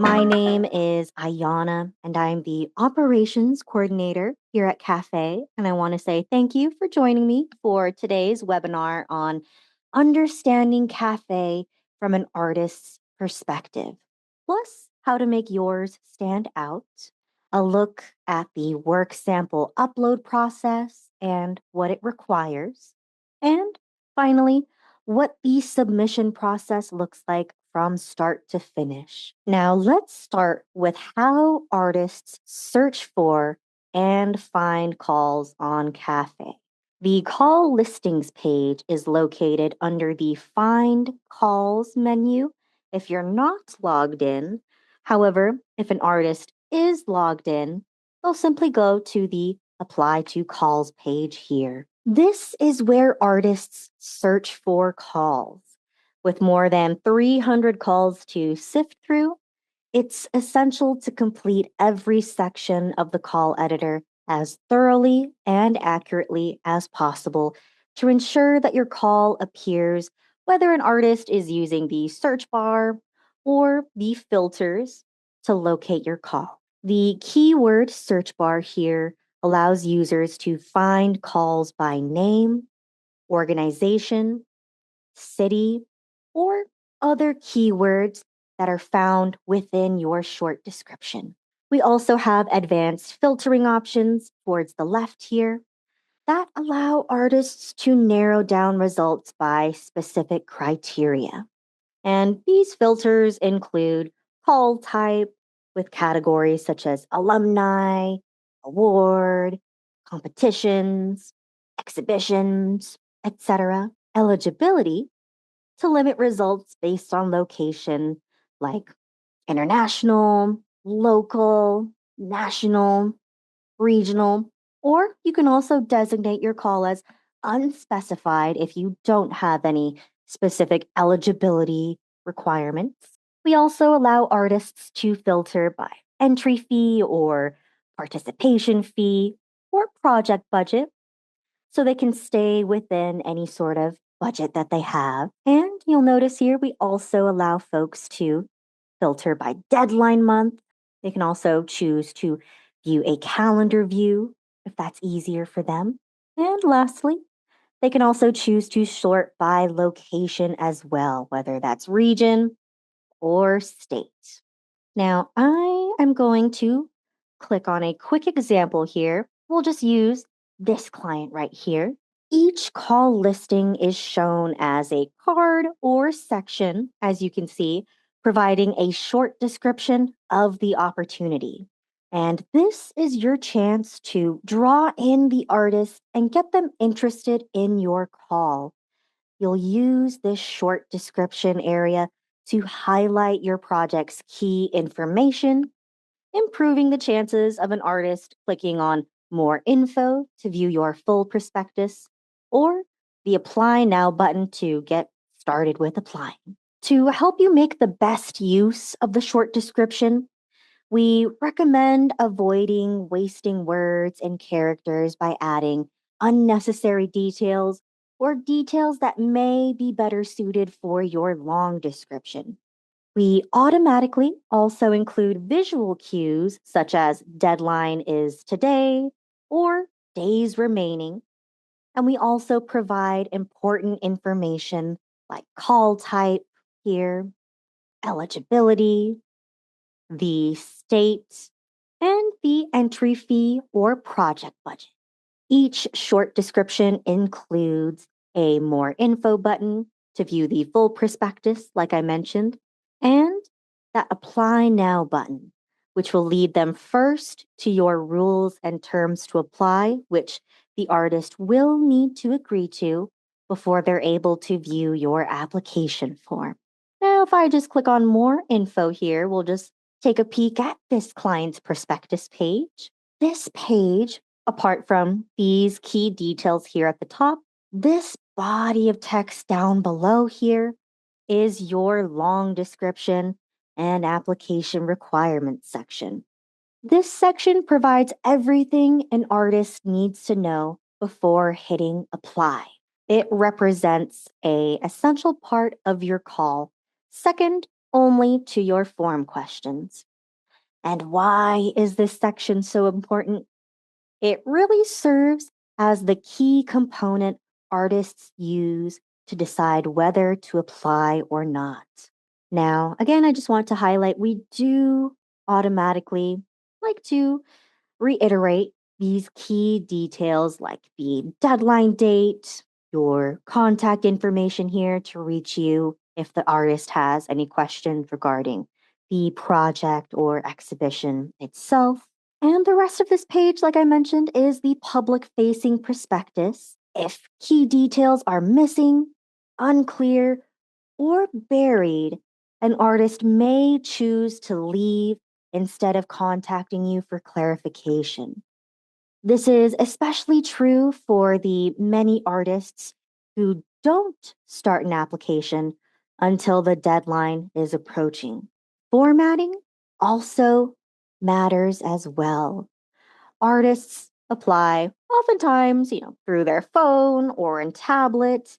My name is Ayana, and I'm the operations coordinator here at CaFÉ. And I want to say thank you for joining me for today's webinar on understanding CaFÉ from an artist's perspective, plus how to make yours stand out, a look at the work sample upload process and what it requires, and finally, what the submission process looks like from start to finish. Now, let's start with how artists search for and find calls on CaFÉ. The call listings page is located under the Find Calls menu if you're not logged in. However, if an artist is logged in, they'll simply go to the Apply to Calls page here. This is where artists search for calls. With more than 300 calls to sift through, it's essential to complete every section of the call editor as thoroughly and accurately as possible to ensure that your call appears whether an artist is using the search bar or the filters to locate your call. The keyword search bar here allows users to find calls by name, organization, city, or other keywords that are found within your short description. We also have advanced filtering options towards the left here that allow artists to narrow down results by specific criteria. And these filters include call type with categories such as alumni, award, competitions, exhibitions, etc. Eligibility to limit results based on location like international, local, national, regional, or you can also designate your call as unspecified if you don't have any specific eligibility requirements. We also allow artists to filter by entry fee or participation fee or project budget so they can stay within any sort of budget that they have. And you'll notice here we also allow folks to filter by deadline month. They can also choose to view a calendar view if that's easier for them. And lastly, they can also choose to sort by location as well, whether that's region or state. Now, I am going to click on a quick example here. We'll just use this client right here. Each call listing is shown as a card or section, as you can see, providing a short description of the opportunity. And this is your chance to draw in the artist and get them interested in your call. You'll use this short description area to highlight your project's key information, improving the chances of an artist clicking on more info to view your full prospectus, or the Apply Now button to get started with applying. To help you make the best use of the short description, we recommend avoiding wasting words and characters by adding unnecessary details or details that may be better suited for your long description. We automatically also include visual cues such as deadline is today or days remaining. And we also provide important information like call type here, eligibility, the state, and the entry fee or project budget. Each short description includes a more info button to view the full prospectus, like I mentioned, and that Apply Now button, which will lead them first to your rules and terms to apply, which the artist will need to agree to before they're able to view your application form. Now, if I just click on more info here, we'll just take a peek at this client's prospectus page. This page, apart from these key details here at the top, this body of text down below here is your long description and application requirements section. This section provides everything an artist needs to know before hitting apply. It represents a essential part of your call, second only to your form questions. And why is this section so important? It really serves as the key component artists use to decide whether to apply or not. Now, again, I just want to highlight we do automatically like to reiterate these key details like the deadline date, your contact information here to reach you if the artist has any questions regarding the project or exhibition itself. And the rest of this page, like I mentioned, is the public facing prospectus. If key details are missing, unclear, or buried, an artist may choose to leave instead of contacting you for clarification. This is especially true for the many artists who don't start an application until the deadline is approaching. Formatting also matters as well. Artists apply oftentimes, through their phone or in tablet,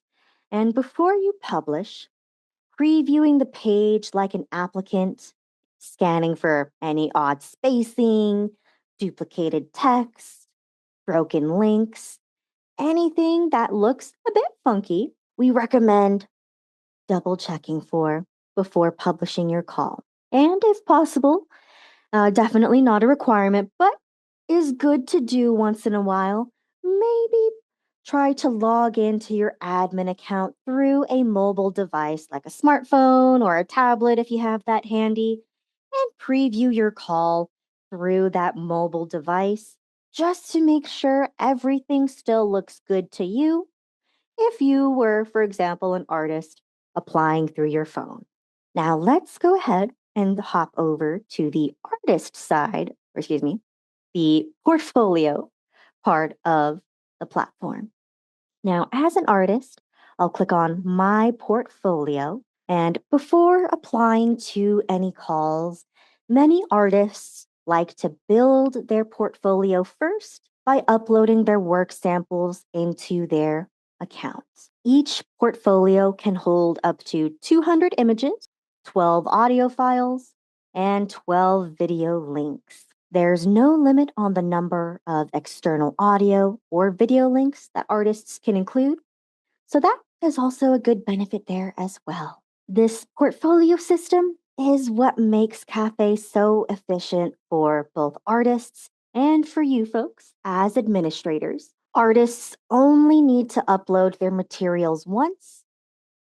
and before you publish, previewing the page like an applicant, scanning for any odd spacing, duplicated text, broken links, anything that looks a bit funky, we recommend double checking for before publishing your call. And if possible, definitely not a requirement, but is good to do once in a while. Maybe try to log into your admin account through a mobile device like a smartphone or a tablet if you have that handy, and preview your call through that mobile device just to make sure everything still looks good to you if you were, for example, an artist applying through your phone. Now let's go ahead and hop over to the artist side, or excuse me, the portfolio part of the platform. Now, as an artist, I'll click on My Portfolio. And before applying to any calls, many artists like to build their portfolio first by uploading their work samples into their accounts. Each portfolio can hold up to 200 images, 12 audio files, and 12 video links. There's no limit on the number of external audio or video links that artists can include, so that is also a good benefit there as well. This portfolio system is what makes CaFÉ so efficient for both artists and for you folks as administrators. Artists only need to upload their materials once,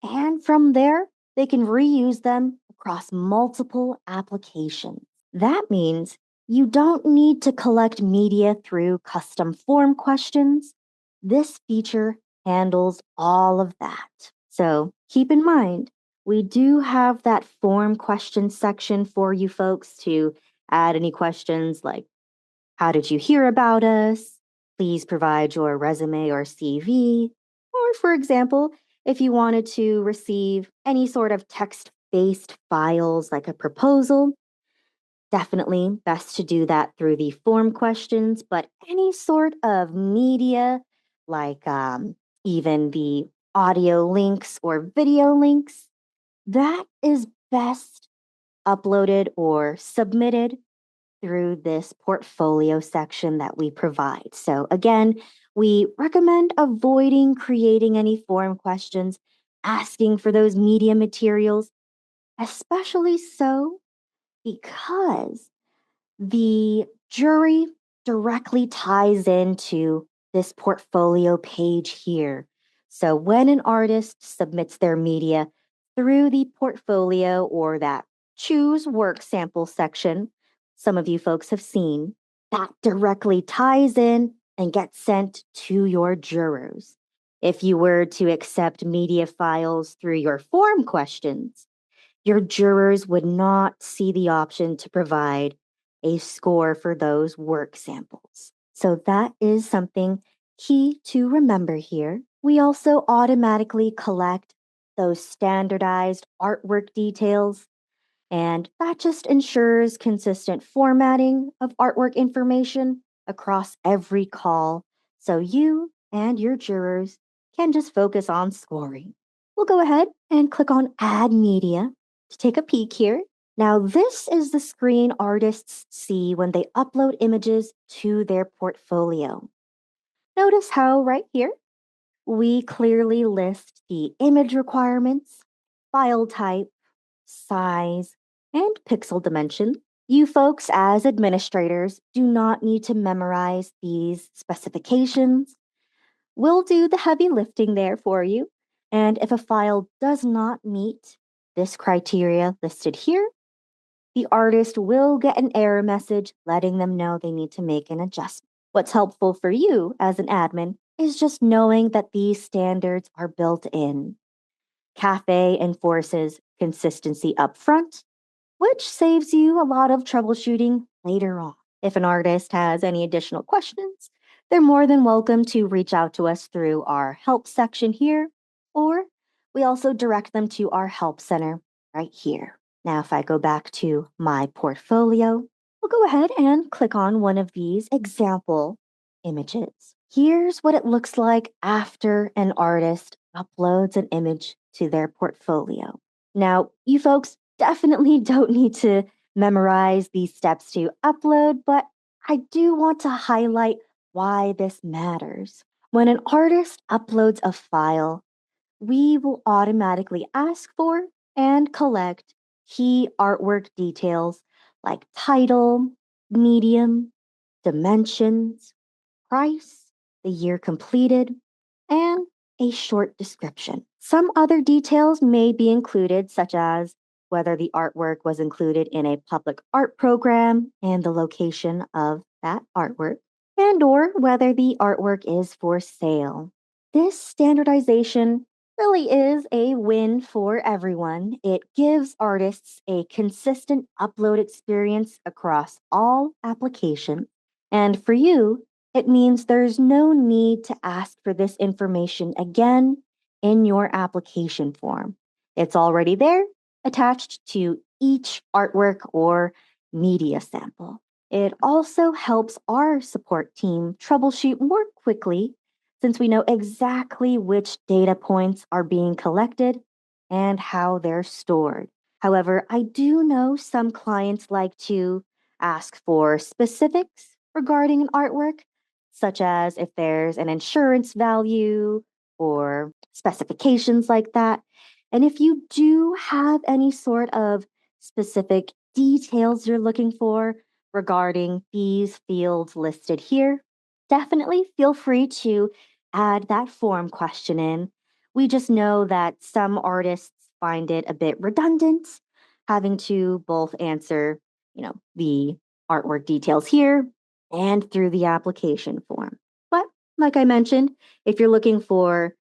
and from there, they can reuse them across multiple applications. That means you don't need to collect media through custom form questions. This feature handles all of that. So keep in mind, we do have that form question section for you folks to add any questions like, how did you hear about us? Please provide your resume or CV. Or, for example, if you wanted to receive any sort of text based files like a proposal, definitely best to do that through the form questions. But any sort of media, like even the audio links or video links, that is best uploaded or submitted through this portfolio section that we provide. So, again, we recommend avoiding creating any form questions, asking for those media materials, especially so because the jury directly ties into this portfolio page here. So when an artist submits their media through the portfolio or that choose work sample section, some of you folks have seen, that directly ties in and gets sent to your jurors. If you were to accept media files through your form questions, your jurors would not see the option to provide a score for those work samples. So that is something key to remember here. We also automatically collect those standardized artwork details, and that just ensures consistent formatting of artwork information across every call so you and your jurors can just focus on scoring. We'll go ahead and click on Add Media. to take a peek here. Now, this is the screen artists see when they upload images to their portfolio. Notice how right here we clearly list the image requirements, file type, size, and pixel dimension. You folks, as administrators, do not need to memorize these specifications. We'll do the heavy lifting there for you. And if a file does not meet this criteria listed here, the artist will get an error message letting them know they need to make an adjustment. What's helpful for you as an admin is just knowing that these standards are built in. CaFÉ enforces consistency upfront, which saves you a lot of troubleshooting later on. If an artist has any additional questions, they're more than welcome to reach out to us through our help section here, or we also direct them to our help center right here. Now, if I go back to my portfolio, we'll go ahead and click on one of these example images. Here's what it looks like after an artist uploads an image to their portfolio. Now, you folks definitely don't need to memorize these steps to upload, but I do want to highlight why this matters. When an artist uploads a file, we will automatically ask for and collect key artwork details like title, medium, dimensions, price, the year completed, and a short description. Some other details may be included, such as whether the artwork was included in a public art program and the location of that artwork, and or whether the artwork is for sale. This standardization really is a win for everyone. It gives artists a consistent upload experience across all applications. And for you, it means there's no need to ask for this information again in your application form. It's already there, attached to each artwork or media sample. It also helps our support team troubleshoot more quickly since we know exactly which data points are being collected and how they're stored. However, I do know some clients like to ask for specifics regarding an artwork, such as if there's an insurance value or specifications like that. And if you do have any sort of specific details you're looking for regarding these fields listed here, definitely feel free to add that form question in. We just know that some artists find it a bit redundant having to both answer, the artwork details here and through the application form. But like I mentioned, if you're looking for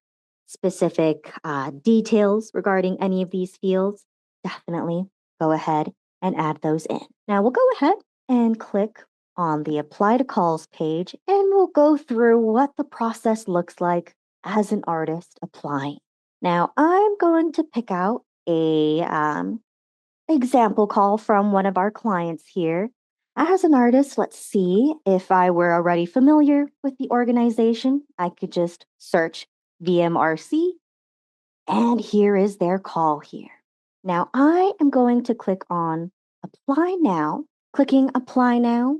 specific details regarding any of these fields, definitely go ahead and add those in. Now we'll go ahead and click on the Apply to Calls page, and we'll go through what the process looks like as an artist applying. Now I'm going to pick out a example call from one of our clients here. As an artist, let's see if I were already familiar with the organization. I could just search VMRC, and here is their call here. Now I am going to click on Apply Now. Clicking Apply Now,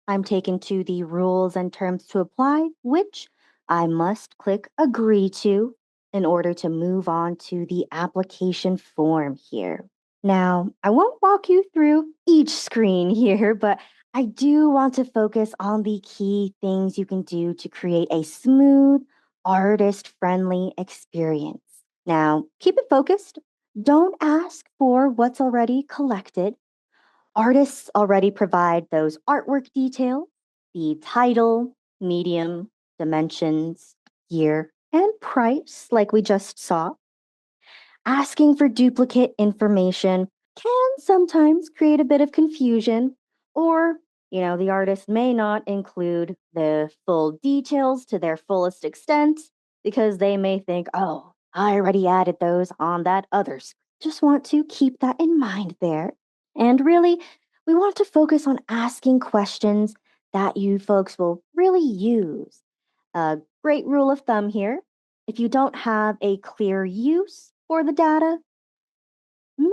I'm taken to the rules and terms to apply, which I must click Agree to in order to move on to the application form here. Now, I won't walk you through each screen here, but I do want to focus on the key things you can do to create a smooth, artist-friendly experience. Now, keep it focused. Don't ask for what's already collected. Artists already provide those artwork details, the title, medium, dimensions, year, and price, like we just saw. Asking for duplicate information can sometimes create a bit of confusion, or, the artist may not include the full details to their fullest extent because they may think, oh, I already added those on that other screen. Just want to keep that in mind there. And really, we want to focus on asking questions that you folks will really use. A great rule of thumb here: if you don't have a clear use for the data, Maybe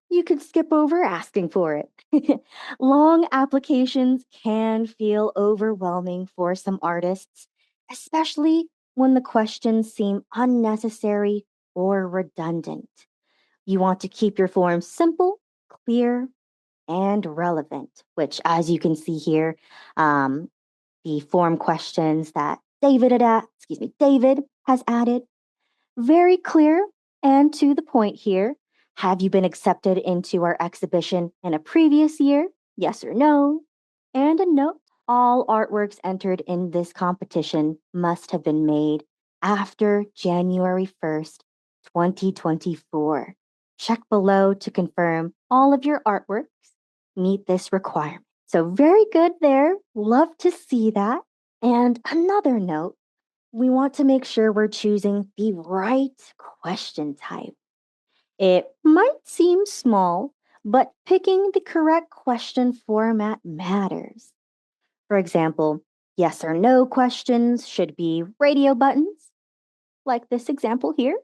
you could skip over asking for it. Long applications can feel overwhelming for some artists, especially when the questions seem unnecessary or redundant. You want to keep your form simple, clear, and relevant, which, as you can see here, um, the form questions that David has added, very clear and to the point here. Have you been accepted into our exhibition in a previous year? Yes or no? And a note, all artworks entered in this competition must have been made after January 1st, 2024. Check below to confirm all of your artworks meet this requirement. So, very good there. Love to see that. And another note, we want to make sure we're choosing the right question type. It might seem small, but picking the correct question format matters. For example, yes or no questions should be radio buttons, like this example here.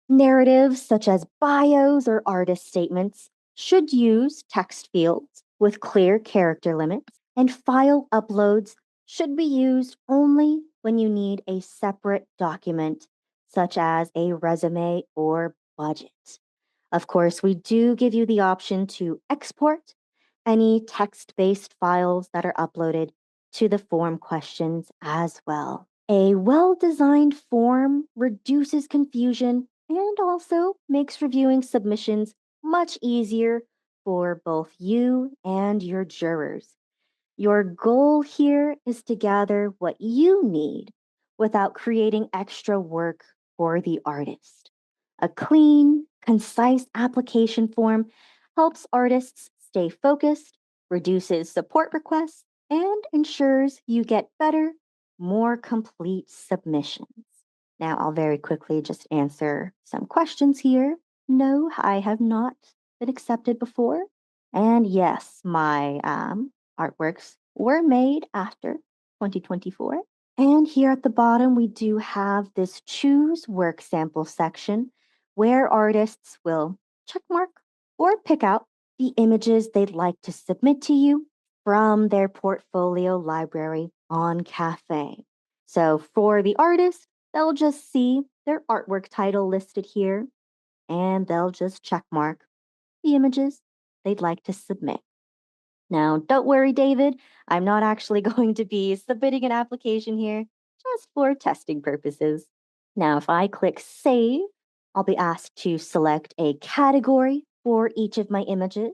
Narratives such as bios or artist statements should use text fields with clear character limits, and file uploads should be used only when you need a separate document, such as a resume or budget. Of course, we do give you the option to export any text based files that are uploaded to the form questions as well. A well designed form reduces confusion and also makes reviewing submissions much easier for both you and your jurors. Your goal here is to gather what you need without creating extra work for the artist. A clean, concise application form helps artists stay focused, reduces support requests, and ensures you get better, more complete submissions. Now, I'll very quickly just answer some questions here. No, I have not been accepted before. And yes, my artworks were made after 2024. And here at the bottom, we do have this choose work sample section where artists will checkmark or pick out the images they'd like to submit to you from their portfolio library on CaFÉ. So for the artist, they'll just see their artwork title listed here and they'll just checkmark the images they'd like to submit. Now, don't worry, David. I'm not actually going to be submitting an application here, just for testing purposes. Now, if I click Save, I'll be asked to select a category for each of my images.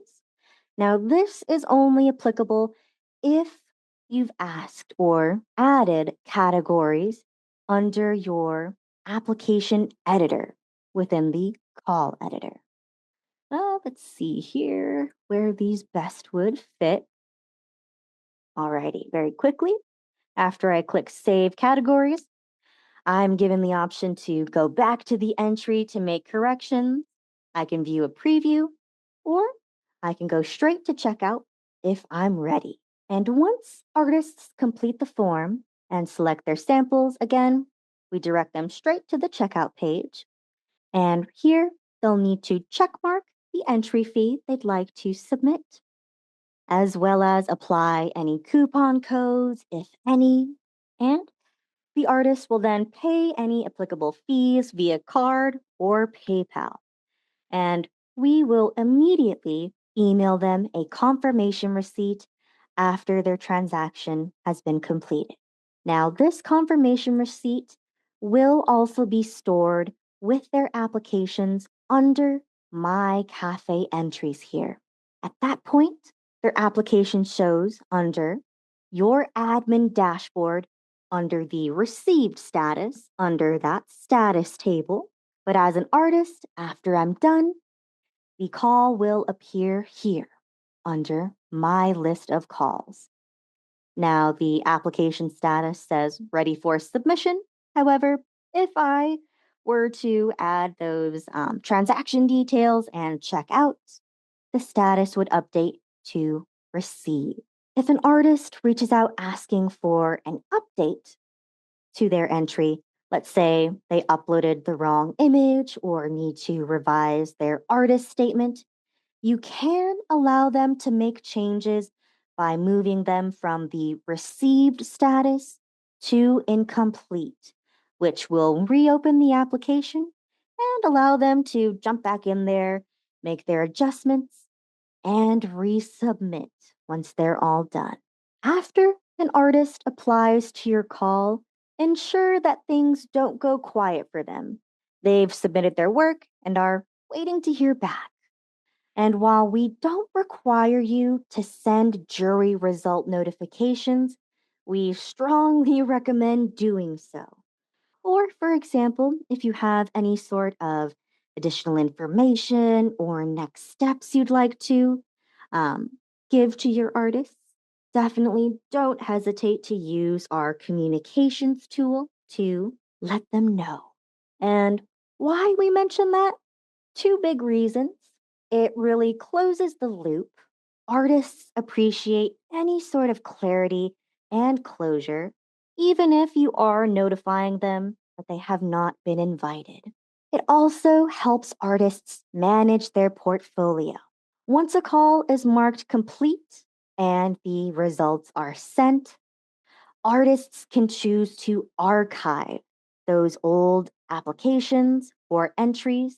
Now, this is only applicable if you've asked or added categories under your application editor within the call editor. Let's see here where these best would fit. Alrighty, very quickly. After I click Save Categories, I'm given the option to go back to the entry to make corrections. I can view a preview, or I can go straight to checkout if I'm ready. And once artists complete the form and select their samples again, we direct them straight to the checkout page. And here, they'll need to checkmark the entry fee they'd like to submit, as well as apply any coupon codes, if any. And the artist will then pay any applicable fees via card or PayPal. And we will immediately email them a confirmation receipt after their transaction has been completed. Now, this confirmation receipt will also be stored with their applications under My CaFÉ entries here. At that point, their application shows under your admin dashboard under the received status, under that status table. But as an artist, after I'm done, the call will appear here under my list of calls. Now, the application status says ready for submission. However, if I were to add those transaction details and check out, the status would update to receive. If an artist reaches out asking for an update to their entry, Let's say they uploaded the wrong image or need to revise their artist statement. You can allow them to make changes by moving them from the received status to incomplete, which will reopen the application and allow them to jump back in there, make their adjustments, and resubmit once they're all done. After an artist applies to your call, ensure that things don't go quiet for them. They've submitted their work and are waiting to hear back. And while we don't require you to send jury result notifications, we strongly recommend doing so. Or, for example, if you have any sort of additional information or next steps you'd like to um, give to your artists, definitely don't hesitate to use our communications tool to let them know. And why we mention that? Two big reasons. It really closes the loop. Artists appreciate any sort of clarity and closure, even if you are notifying them that they have not been invited. It also helps artists manage their portfolio. Once a call is marked complete and the results are sent, artists can choose to archive those old applications or entries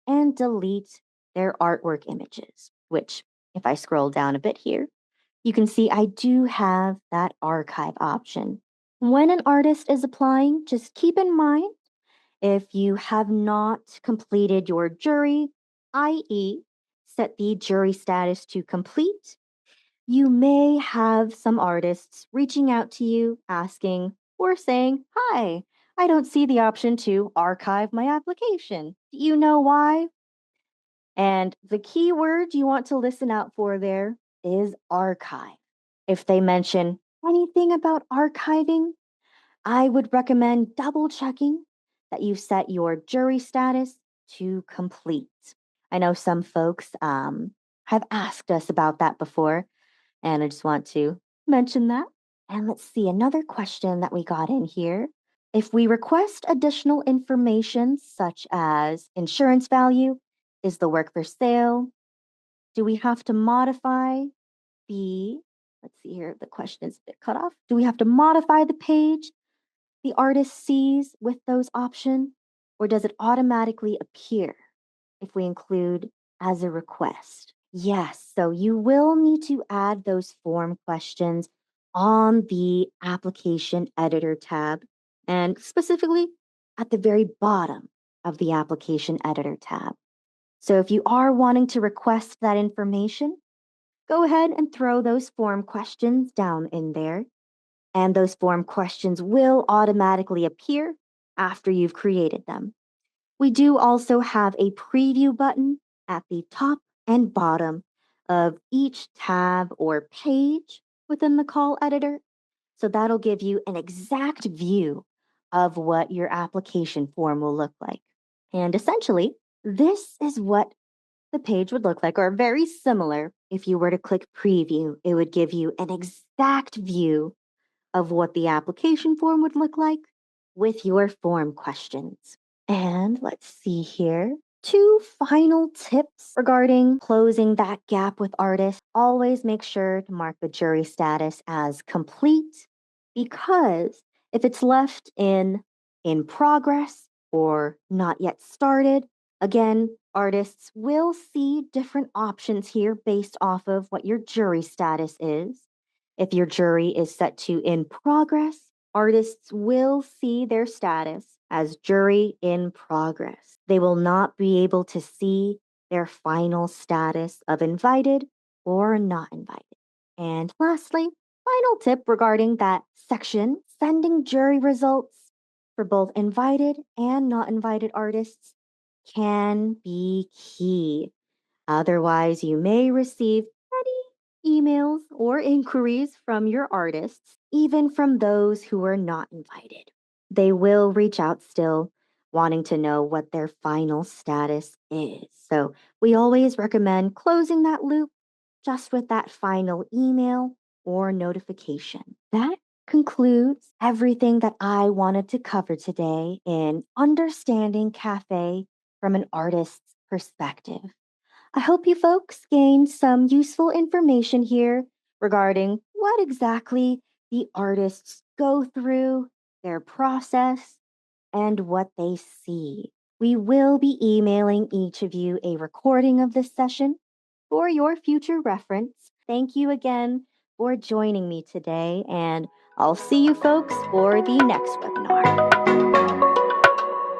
and delete their artwork images, which, if I scroll down a bit here, you can see I do have that archive option. When an artist is applying, just keep in mind if you have not completed your jury, i.e., set the jury status to complete, you may have some artists reaching out to you asking or saying, "Hi, I don't see the option to archive my application. Do you know why?" And the key word you want to listen out for there is archive. If they mention anything about archiving, I would recommend double checking that you set your jury status to complete. I know some folks have asked us about that before, and I just want to mention that. And let's see another question that we got in here. If we request additional information such as insurance value, is the work for sale? Do we have to modify the, let's see here, the question is a bit cut off. Do we have to modify the page the artist sees with those options, or does it automatically appear if we include as a request? Yes, so you will need to add those form questions on the application editor tab, and specifically at the very bottom of the application editor tab. So if you are wanting to request that information, go ahead and throw those form questions down in there, and those form questions will automatically appear after you've created them. We do also have a preview button at the top and bottom of each tab or page within the call editor. So that'll give you an exact view of what your application form will look like. And essentially, this is what the page would look like, or very similar. If you were to click preview, it would give you an exact view of what the application form would look like with your form questions. And let's see here. Two final tips regarding closing that gap with artists. Always make sure to mark the jury status as complete, because if it's left in progress or not yet started, again, artists will see different options here based off of what your jury status is. If your jury is set to in progress, artists will see their status as jury in progress. They will not be able to see their final status of invited or not invited. And lastly, final tip regarding that section, sending jury results for both invited and not invited artists can be key. Otherwise, you may receive petty emails or inquiries from your artists, even from those who are not invited. They will reach out still, wanting to know what their final status is. So, we always recommend closing that loop just with that final email or notification. That concludes everything that I wanted to cover today in understanding cafe from an artist's perspective. I hope you folks gained some useful information here regarding what exactly the artists go through, their process, and what they see. We will be emailing each of you a recording of this session for your future reference. Thank you again for joining me today, and I'll see you folks for the next webinar.